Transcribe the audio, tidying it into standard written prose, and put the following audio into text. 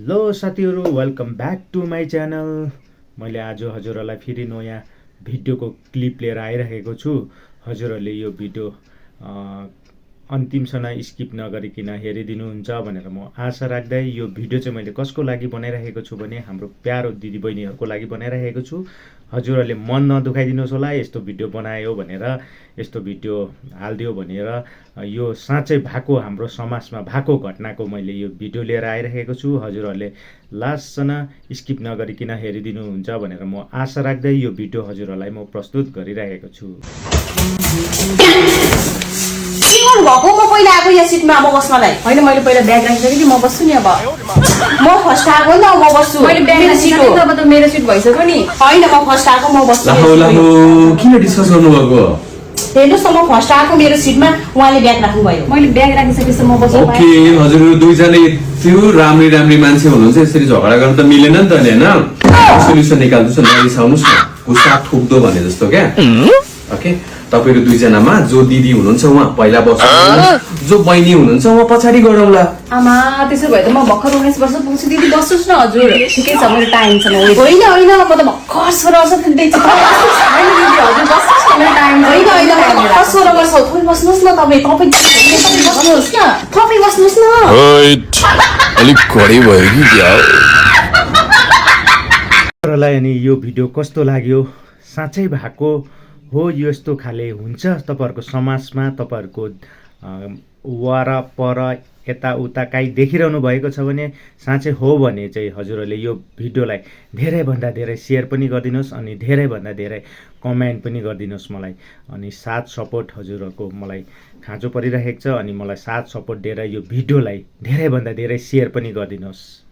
Hello साथीहरू, welcome back to my channel. मैले आज हजुरहरूलाई फेरि नयाँ भिडियोको क्लिप लिएर आइरहेको छु। हजुरहरूले यो भिडियो अन्तिमसम्म स्किप नगरिकन हेरिदिनुहुन्छ भनेर म आशा राख्दै यो भिडियो चाहिँ मैले कसको लागि बनाइरहेको छु भने हाम्रो प्यारो दिदीबहिनीहरूको लागि बनाइरहेको छु। हजुरहरूले मन नदुखाइदिनुहोस् होला, यस्तो भिडियो बनायो भनेर, यस्तो भिडियो हालिदियो भनेर। यो साँच्चै भएको हाम्रो समाजमा भएको घटनाको मैले यो भिडियो लिएर आइरहेको छु। हजुरहरूले लास्टसम्म स्किप नगरिकन हेरिदिनुहुन्छ भनेर म आशा राख्दै यो भिडियो हजुरहरूलाई म प्रस्तुत गरिरहेको छु। भएको म पहिला आएको यहाँ सिटमा म बस्नलाई होइन। मैले पहिला ब्याग राखिसकेँ कि म बस्छु नि। अब म फर्स्ट आएको नि त, म बस्छु। मैले ब्याग राखिसकेँ त, अब त मेरो सिट भइसक्यो नि। होइन, म फर्स्ट आएको, म बस्छु। किन डिस्कस गर्नुभएको? हेर्नुहोस् न, म फर्स्ट आएको, मेरो सिटमा उहाँले ब्याग राख्नुभयो। मैले ब्याग राखिसकेपछि म बस्छु। ओके, हजुरहरू दुईजना त्यो राम्री मान्छे हुनुहुन्छ, यसरी झगडा गर्न त मिलेन नि त नि, होइन? सोल्युसन निकाल्नुहोस् न, नरिसाउनुहोस् न, गुस्सा ठोक्दो भने जस्तो क्या। ओके, तपाईँहरू दुईजनामा जो दिदी हुनुहुन्छ उहाँ पहिला बस्नु, जो बहिनी हुनुहुन्छ उहाँ पछाडि गरौँला। आमा, त्यसो भए त म भर्खर 19 वर्ष पुग्छु। दिदी बस्नुहोस् न। हजुर ठिकै छ, मेरो टाइम छ। होइन म त भर्खर 16 वर्ष पुग्दैछु। होइन दिदी, हजुर बस्नुहोस् न, मेरो टाइम होइन। भर्खर 16 वर्ष हो। तपाईँ बस्नुहोस् न। तपाईँ बस्नुहोस् न। तपाईँ बस्नुहोस् न। अलिक घडी भयो कि क्या अनि यो भिडियो कस्तो लाग्यो? साँच्चै भएको हो यस्तो खाले हुन्छ तपाईँहरूको समाजमा? तपाईँहरूको वरपर यताउता काहीँ देखिरहनु भएको छ भने साँच्चै हो भने चाहिँ हजुरहरूले यो भिडियोलाई धेरैभन्दा धेरै सेयर पनि गरिदिनुहोस् अनि धेरैभन्दा धेरै कमेन्ट पनि गरिदिनुहोस् मलाई। अनि साथ सपोर्ट हजुरहरूको मलाई खाँचो परिरहेको छ अनि मलाई साथ सपोर्ट दिएर यो भिडियोलाई धेरैभन्दा धेरै सेयर पनि गरिदिनुहोस्।